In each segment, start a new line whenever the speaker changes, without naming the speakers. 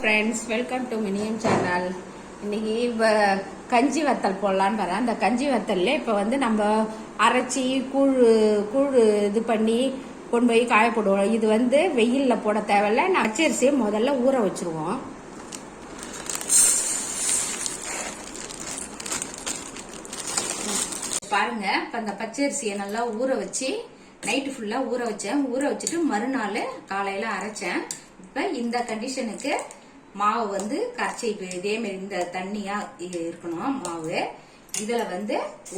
Friends, welcome to மினியம் channel. இன்னைக்கு கஞ்சி வத்தல் போடலான்னு வரேன். அந்த கஞ்சி வத்தல்ல இப்போ நம்ம அரைச்சி கூழ் இது பண்ணி கொண்டு போய் காய போடுவோம். இது வெயிலில் போட தேவையில்ல. நான் பச்சரிசியை முதல்ல ஊற வச்சிருவோம். பாருங்க, இப்போ அந்த பச்சரிசியை நல்லா ஊற வச்சு நைட்டு ஃபுல்லாக ஊற வச்சேன். ஊற வச்சுட்டு மறுநாள் காலையில் அரைச்சேன். இப்போ இந்த கண்டிஷனுக்கு மாவு கரைச்சி இதே மாதிரி இந்த தண்ணியா இருக்கணும் மாவு. இதுல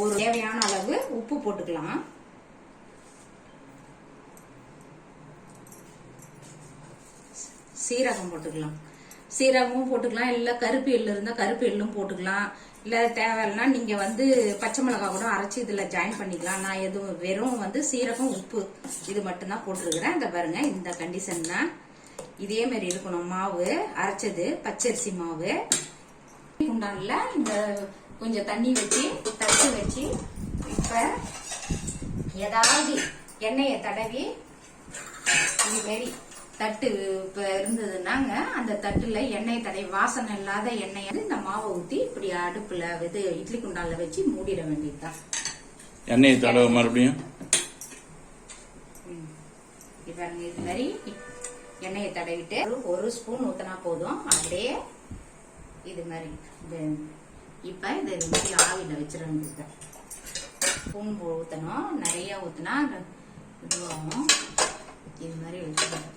ஒரு தேவையான அளவு உப்பு போட்டுக்கலாம். சீரகம் போட்டுக்கலாம். சீரகமும் போட்டுக்கலாம், இல்ல கருப்பு எள்ளு இருந்தா கருப்பு எள்ளும் போட்டுக்கலாம். இல்ல தேவையில்லைன்னா நீங்க பச்சை மிளகாய் கூட அரைச்சி இதுல ஜாயின் பண்ணிக்கலாம். நான் எதுவும் வெறும் சீரகம் உப்பு இது மட்டும் தான் போட்டுருக்கிறேன். இந்த பாருங்க, இந்த கண்டிஷன் தான் இதே மாதிரி இருக்கணும் மாவு. அரைச்சது பச்சரிசி மாவு. குண்டான்ல இந்த கொஞ்சம் தண்ணி வச்சு தட்டு வச்சு இப்ப ஏதாவது எண்ணெயை தடவி இது மாதிரி தட்டு இப்ப இருந்ததுன்னாங்க அந்த தட்டுல எண்ணெய் தடவி வாசனை இல்லாத எண்ணெயை இந்த மாவை ஊத்தி இப்படி அடுப்புல இட்லி குண்டான்ல வச்சு மூடிட வேண்டியதுதான்.
எண்ணெய் தடவை மறுபடியும்
இது மாதிரி எண்ணெயை தடவிட்டு ஒரு ஸ்பூன் ஊத்தினா போதும். அப்படியே இது மாதிரி இப்ப இது மாதிரி ஆவில வச்சிட வேண்டியது. ஸ்பூன் ஊத்தணும், நிறைய ஊத்தினா இதுவாகும். இது மாதிரி வச்சிடணும்.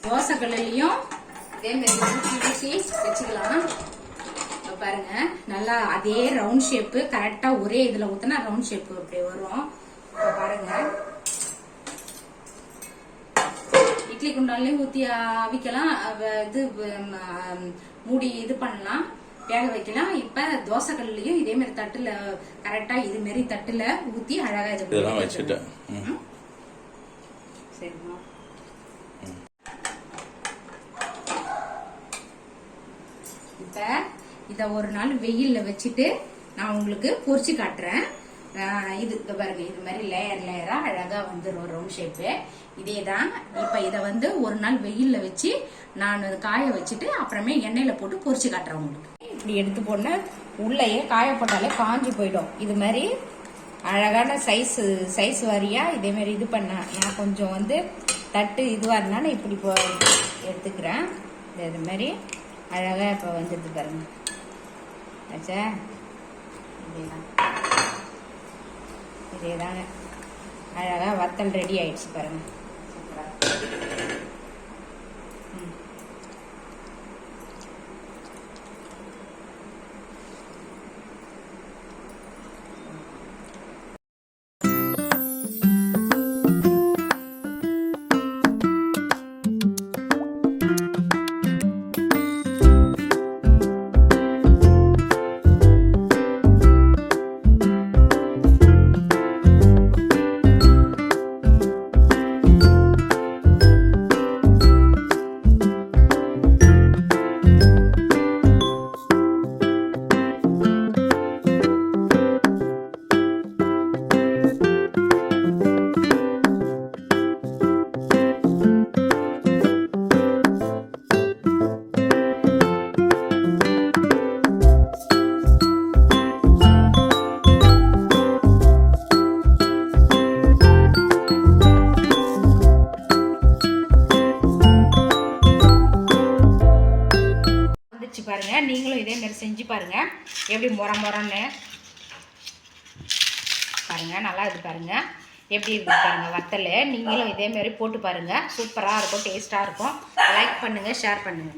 தோசைக்கல்லையும் இதே மாதிரி ஊசி வச்சுக்கலாம். பாருங்க, நல்லா அதே ரவுண்ட் ஷேப்பு கரெக்டா ஒரே இதுல ஊத்தினா ரவுண்ட் ஷேப் அப்படி வரும். பாருங்க, இட்லி குண்டான்லயும் ஊத்தி அவிக்கலாம், இது மூடி இது பண்ணலாம், வேக வைக்கலாம். இப்ப தோசைக்கல்லையும் இதே மாதிரி தட்டுல கரெக்டா இது மாதிரி தட்டுல ஊத்தி அழகா இது வச்சுட்டேன். சரிமா, இப்ப இத ஒரு நாள் வெயில்ல வச்சுட்டு நான் உங்களுக்கு பொரிச்சு காட்டுறேன். இது பாருங்க, இது மாதிரி லேயர் லேயரா அழகா வந்துடும் ரவுண்ட் ஷேப்பு. இதேதான். இப்ப இத ஒரு நாள் வெயில்ல வச்சு நான் காய வச்சுட்டு அப்புறமே எண்ணெயில போட்டு பொரிச்சு காட்டுறேன் உங்களுக்கு. இப்படி எடுத்து போன உள்ளேயே காய போட்டாலே காஞ்சி போயிடும். இது மாதிரி அழகான சைஸ் வாரியா இதே மாதிரி இது பண்ண நான் கொஞ்சம் தட்டு இதுவா இருந்தாலும் இப்படி எடுத்துக்கிறேன். இது மாதிரி அழகா இப்ப வந்துட்டு பாருங்க. ஆச்சா, இதேதாங்க அழகா வத்தல் ரெடி ஆயிடுச்சு பாருங்க. பாருங்க, நீங்களும் இதே மாதிரி செஞ்சு பாருங்க. எப்படி மொரன்னு பாருங்க, நல்லா இருக்கு பாருங்க. எப்படி இருக்கு பாருங்க வத்தல். நீங்களும் இதே மாதிரி போட்டு பாருங்க. சூப்பரா இருக்கும், டேஸ்டா இருக்கும். லைக் பண்ணுங்க, ஷேர் பண்ணுங்க.